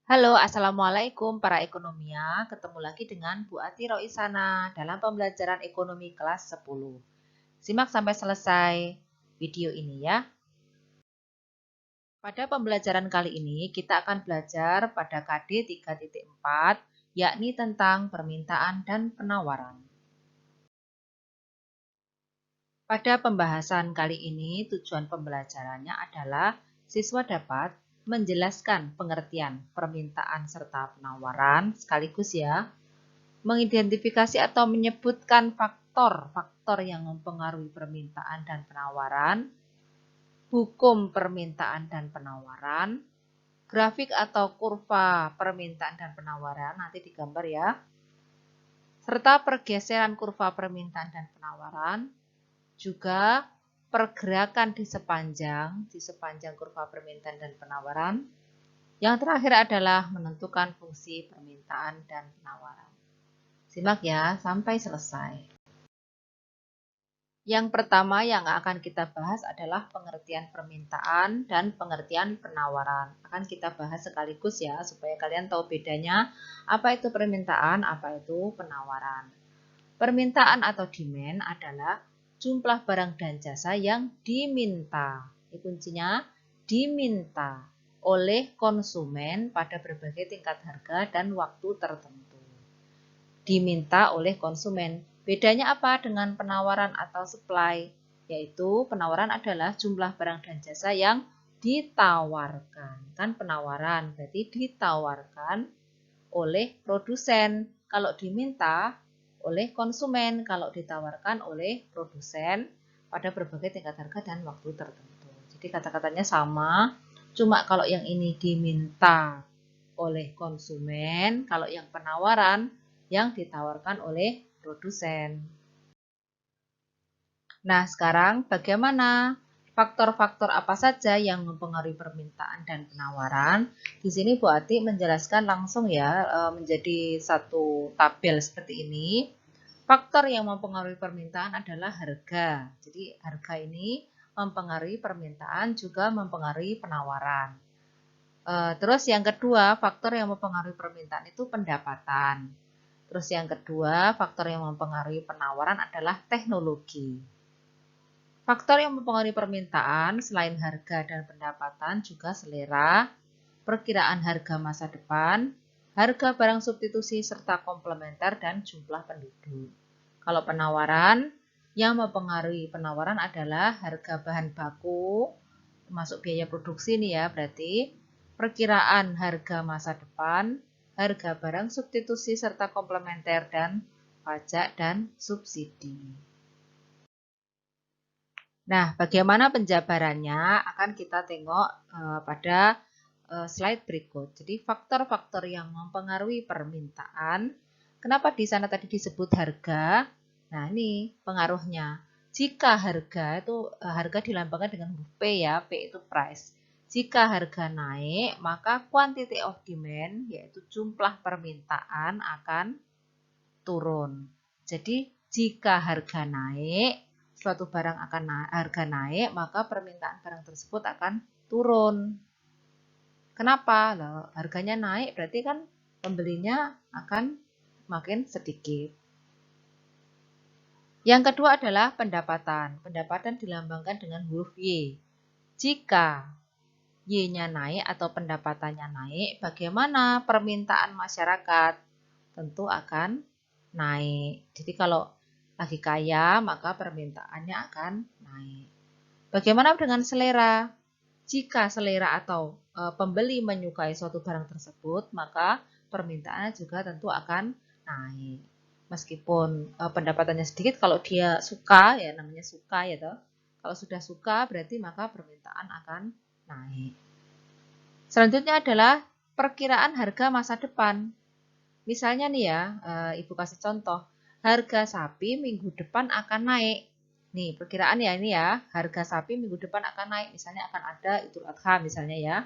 Halo, Assalamualaikum para ekonomia. Ketemu lagi dengan Bu Ati Roisana dalam pembelajaran ekonomi kelas 10. Simak sampai selesai video ini ya. Pada pembelajaran kali ini kita akan belajar pada KD 3.4, yakni tentang permintaan dan penawaran. Pada pembahasan kali ini, tujuan pembelajarannya adalah siswa dapat menjelaskan pengertian permintaan serta penawaran sekaligus ya, mengidentifikasi atau menyebutkan faktor-faktor yang mempengaruhi permintaan dan penawaran, hukum permintaan dan penawaran, grafik atau kurva permintaan dan penawaran, nanti digambar ya, serta pergeseran kurva permintaan dan penawaran, juga pergerakan di sepanjang kurva permintaan dan penawaran. Yang terakhir adalah menentukan fungsi permintaan dan penawaran. Simak ya sampai selesai. Yang pertama yang akan kita bahas adalah pengertian permintaan dan pengertian penawaran. Akan kita bahas sekaligus ya, supaya kalian tahu bedanya apa itu permintaan, apa itu penawaran. Permintaan atau demand adalah jumlah barang dan jasa yang diminta. Ini kuncinya, diminta oleh konsumen pada berbagai tingkat harga dan waktu tertentu. Diminta oleh konsumen. Bedanya apa dengan penawaran atau supply? Yaitu penawaran adalah jumlah barang dan jasa yang ditawarkan. Kan penawaran berarti ditawarkan oleh produsen. Kalau diminta oleh konsumen, kalau ditawarkan oleh produsen pada berbagai tingkat harga dan waktu tertentu. Jadi kata-katanya sama, cuma kalau yang ini diminta oleh konsumen, kalau yang penawaran yang ditawarkan oleh produsen. Nah, sekarang bagaimana faktor-faktor apa saja yang mempengaruhi permintaan dan penawaran? Di sini Bu Ati menjelaskan langsung ya, menjadi satu tabel seperti ini. Faktor yang mempengaruhi permintaan adalah harga. Jadi harga ini mempengaruhi permintaan juga mempengaruhi penawaran. Terus yang kedua, faktor yang mempengaruhi permintaan itu pendapatan. Terus yang kedua, faktor yang mempengaruhi penawaran adalah teknologi. Faktor yang mempengaruhi permintaan selain harga dan pendapatan juga selera, perkiraan harga masa depan, harga barang substitusi serta komplementer dan jumlah penduduk. Kalau penawaran, yang mempengaruhi penawaran adalah harga bahan baku, termasuk biaya produksi nih ya, berarti perkiraan harga masa depan, harga barang substitusi serta komplementer, dan pajak dan subsidi. Nah, bagaimana penjabarannya akan kita tengok pada slide berikut. Jadi faktor-faktor yang mempengaruhi permintaan. Kenapa di sana tadi disebut harga? Nah, ini pengaruhnya. Jika harga itu harga dilambangkan dengan huruf P ya, P itu price. Jika harga naik, maka quantity of demand yaitu jumlah permintaan akan turun. Jadi, jika harga naik, suatu barang akan harga naik, maka permintaan barang tersebut akan turun. Kenapa? Loh, harganya naik berarti kan pembelinya akan makin sedikit. Yang kedua adalah pendapatan. Pendapatan dilambangkan dengan huruf Y. Jika Y-nya naik atau pendapatannya naik, bagaimana permintaan masyarakat? Tentu akan naik. Jadi kalau lagi kaya, maka permintaannya akan naik. Bagaimana dengan selera? Jika selera atau pembeli menyukai suatu barang tersebut, maka permintaannya juga tentu akan naik. Meskipun pendapatannya sedikit, kalau dia suka, ya namanya suka ya toh. Kalau sudah suka, berarti maka permintaan akan naik. Selanjutnya adalah perkiraan harga masa depan. Misalnya nih ya, Ibu kasih contoh, harga sapi minggu depan akan naik. Nih, perkiraan ya ini ya, harga sapi minggu depan akan naik. Misalnya akan ada Idul Adha misalnya ya.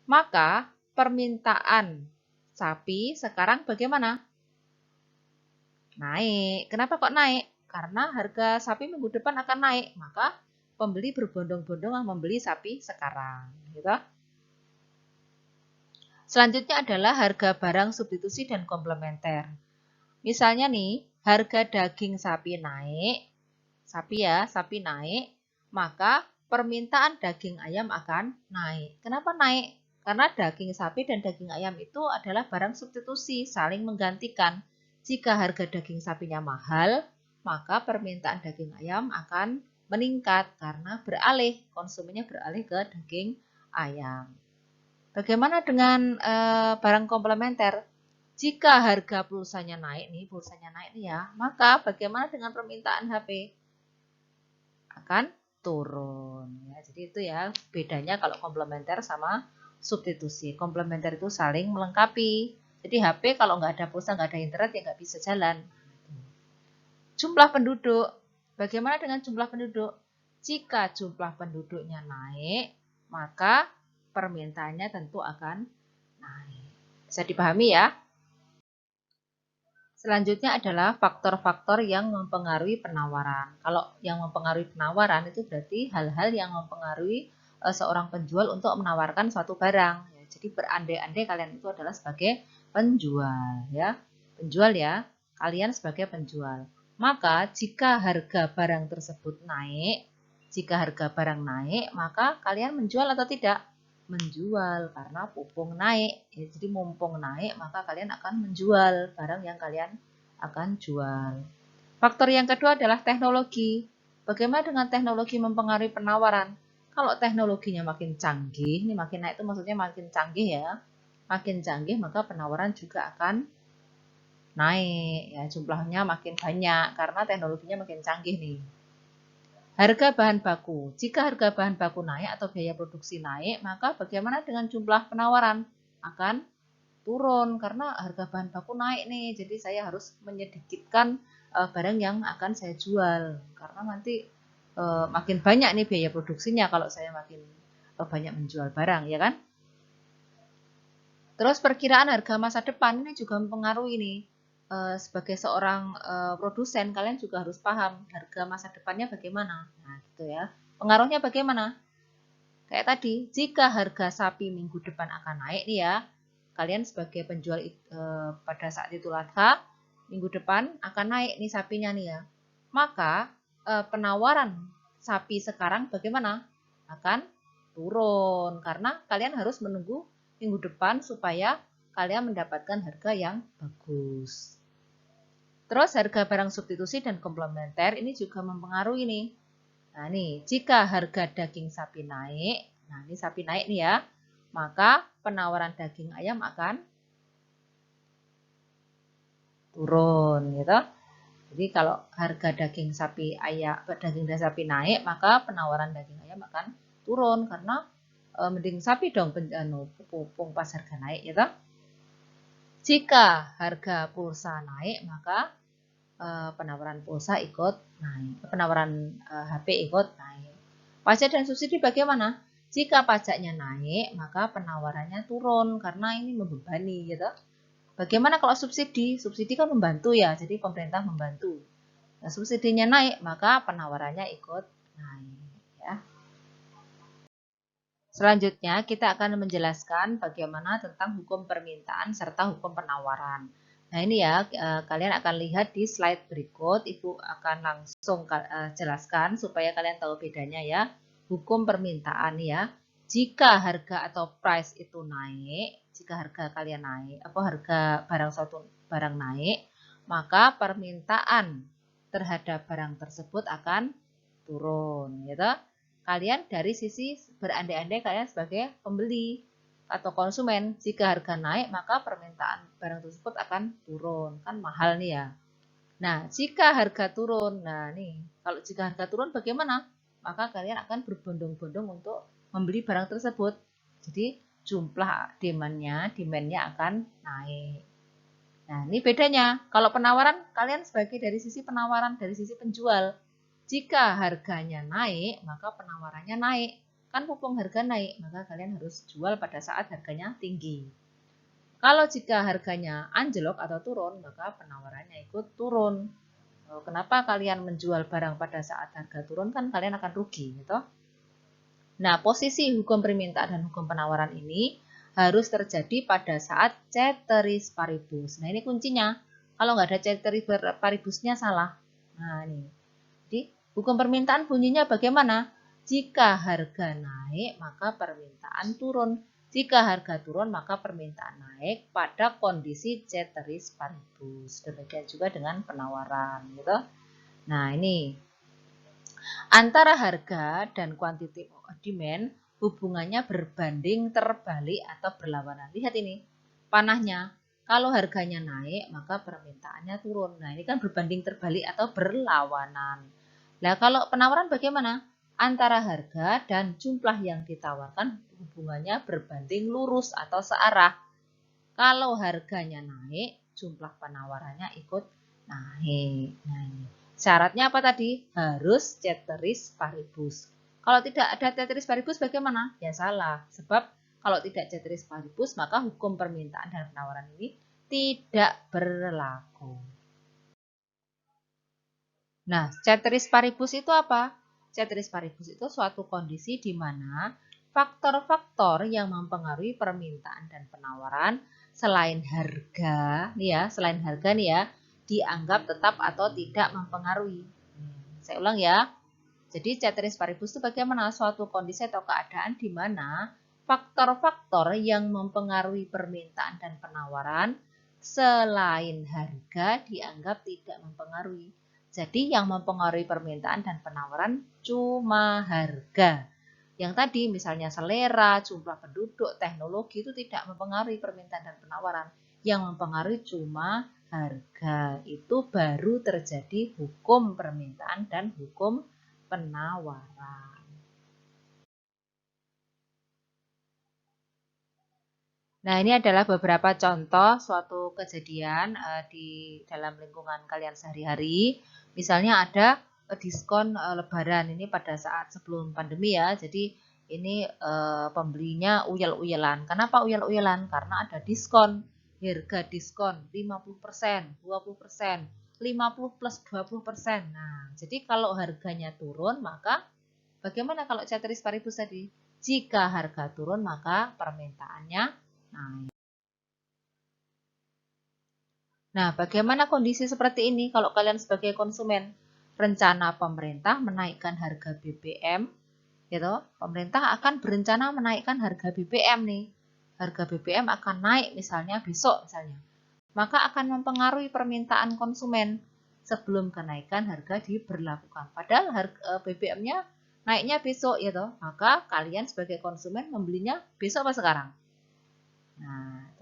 Maka permintaan sapi sekarang bagaimana? Naik. Kenapa kok naik? Karena harga sapi minggu depan akan naik. Maka pembeli berbondong-bondong membeli sapi sekarang. Gitu. Selanjutnya adalah harga barang substitusi dan komplementer. Misalnya nih, harga daging sapi naik, sapi naik, maka permintaan daging ayam akan naik. Kenapa naik? Karena daging sapi dan daging ayam itu adalah barang substitusi, saling menggantikan. Jika harga daging sapinya mahal, maka permintaan daging ayam akan meningkat karena konsumennya beralih ke daging ayam. Bagaimana dengan barang komplementer? Jika harga pulsanya naik nih ya, maka bagaimana dengan permintaan HP? Akan turun. Ya, jadi itu ya bedanya kalau komplementer sama substitusi. Komplementer itu saling melengkapi. Jadi HP kalau nggak ada pulsa, nggak ada internet ya nggak bisa jalan. Jumlah penduduk. Bagaimana dengan jumlah penduduk? Jika jumlah penduduknya naik, maka permintaannya tentu akan naik. Bisa dipahami ya? Selanjutnya adalah faktor-faktor yang mempengaruhi penawaran. Kalau yang mempengaruhi penawaran itu berarti hal-hal yang mempengaruhi seorang penjual untuk menawarkan suatu barang. Ya, jadi berandai-andai kalian itu adalah sebagai penjual, ya, penjual ya, kalian sebagai penjual. Maka jika harga barang tersebut naik, maka kalian menjual atau tidak? Menjual karena mumpung naik. Ya, jadi mumpung naik maka kalian akan menjual barang yang kalian akan jual. Faktor yang kedua adalah teknologi. Bagaimana dengan teknologi mempengaruhi penawaran? Kalau teknologinya makin canggih, ini makin naik itu maksudnya makin canggih ya. Makin canggih maka penawaran juga akan naik ya, jumlahnya makin banyak karena teknologinya makin canggih nih. Harga bahan baku. Jika harga bahan baku naik atau biaya produksi naik, maka bagaimana dengan jumlah penawaran? Akan turun karena harga bahan baku naik nih. Jadi saya harus menyedikitkan barang yang akan saya jual karena nanti makin banyak nih biaya produksinya kalau saya makin banyak menjual barang, ya kan? Terus perkiraan harga masa depan ini juga mempengaruhi nih. Sebagai seorang produsen, kalian juga harus paham harga masa depannya bagaimana. Nah, gitu ya. Pengaruhnya bagaimana? Kayak tadi, jika harga sapi minggu depan akan naik nih ya, kalian sebagai penjual pada saat itu Adha, minggu depan akan naik nih sapinya nih ya. Maka penawaran sapi sekarang bagaimana? Akan turun karena kalian harus menunggu minggu depan supaya kalian mendapatkan harga yang bagus. Terus harga barang substitusi dan komplementer ini juga mempengaruhi nih. Nah nih, jika harga daging sapi naik, nah ini sapi naik nih ya, maka penawaran daging ayam akan turun gitu. Jadi kalau harga daging sapi naik, maka penawaran daging ayam akan turun karena mending sapi dong pupung pas harga naik gitu. Jika harga pulsa naik, maka penawaran pulsa ikut naik, penawaran HP ikut naik. Pajak dan subsidi bagaimana? Jika pajaknya naik, maka penawarannya turun karena ini membebani gitu. Bagaimana kalau subsidi? Subsidi kan membantu ya, jadi pemerintah membantu. Nah, subsidinya naik, maka penawarannya ikut naik ya. Selanjutnya kita akan menjelaskan bagaimana tentang hukum permintaan serta hukum penawaran. Nah ini ya, kalian akan lihat di slide berikut, Ibu akan langsung jelaskan supaya kalian tahu bedanya ya. Hukum permintaan ya, jika harga atau price itu naik, jika harga kalian naik, atau harga suatu barang naik, maka permintaan terhadap barang tersebut akan turun, gitu. Kalian dari sisi berandai-andai kalian sebagai pembeli atau konsumen, jika harga naik maka permintaan barang tersebut akan turun, kan mahal nih ya. Nah, jika harga turun, nah nih, kalau jika harga turun bagaimana? Maka kalian akan berbondong-bondong untuk membeli barang tersebut. Jadi jumlah demandnya akan naik. Nah, ini bedanya. Kalau penawaran, kalian sebagai dari sisi penawaran, dari sisi penjual. Jika harganya naik, maka penawarannya naik. Kan mumpung harga naik, maka kalian harus jual pada saat harganya tinggi. Kalau jika harganya anjlok atau turun, maka penawarannya ikut turun. Kenapa kalian menjual barang pada saat harga turun? Kan kalian akan rugi, gitu. Nah, posisi hukum permintaan dan hukum penawaran ini harus terjadi pada saat ceteris paribus. Nah, ini kuncinya. Kalau nggak ada ceteris paribusnya salah. Nah, ini. Jadi, hukum permintaan bunyinya bagaimana? Jika harga naik, maka permintaan turun. Jika harga turun, maka permintaan naik pada kondisi ceteris paribus. Demikian juga dengan penawaran, gitu. Nah, ini antara harga dan quantity demand hubungannya berbanding terbalik atau berlawanan. Lihat ini, panahnya. Kalau harganya naik, maka permintaannya turun. Nah, ini kan berbanding terbalik atau berlawanan. Nah, kalau penawaran bagaimana? Antara harga dan jumlah yang ditawarkan hubungannya berbanding lurus atau searah. Kalau harganya naik, jumlah penawarannya ikut naik. Nah, ini. Syaratnya apa tadi? Harus ceteris paribus. Kalau tidak ada ceteris paribus bagaimana? Ya salah. Sebab kalau tidak ceteris paribus, maka hukum permintaan dan penawaran ini tidak berlaku. Nah, ceteris paribus itu apa? Ceteris paribus itu suatu kondisi di mana faktor-faktor yang mempengaruhi permintaan dan penawaran selain harga, nih ya, dianggap tetap atau tidak mempengaruhi. Saya ulang ya. Jadi ceteris paribus itu bagaimana? Suatu kondisi atau keadaan di mana faktor-faktor yang mempengaruhi permintaan dan penawaran selain harga dianggap tidak mempengaruhi. Jadi yang mempengaruhi permintaan dan penawaran cuma harga. Yang tadi misalnya selera, jumlah penduduk, teknologi itu tidak mempengaruhi permintaan dan penawaran. Yang mempengaruhi cuma harga. Itu baru terjadi hukum permintaan dan hukum penawaran. Nah, ini adalah beberapa contoh suatu kejadian di dalam lingkungan kalian sehari-hari. Misalnya ada diskon lebaran ini pada saat sebelum pandemi ya. Jadi ini pembelinya uyel-uyelan. Kenapa uyel-uyelan? Karena ada diskon. Harga diskon 50%, 20%, 50 plus 20%. Nah, jadi kalau harganya turun, maka bagaimana kalau ceteris paribus tadi? Jika harga turun, maka permintaannya naik. Nah, bagaimana kondisi seperti ini kalau kalian sebagai konsumen? Rencana pemerintah menaikkan harga BBM, gitu. Pemerintah akan berencana menaikkan harga BBM nih. Harga BBM akan naik misalnya besok misalnya. Maka akan mempengaruhi permintaan konsumen sebelum kenaikan harga diberlakukan. Padahal harga BBM-nya naiknya besok ya toh. Maka kalian sebagai konsumen membelinya besok apa sekarang? Nah,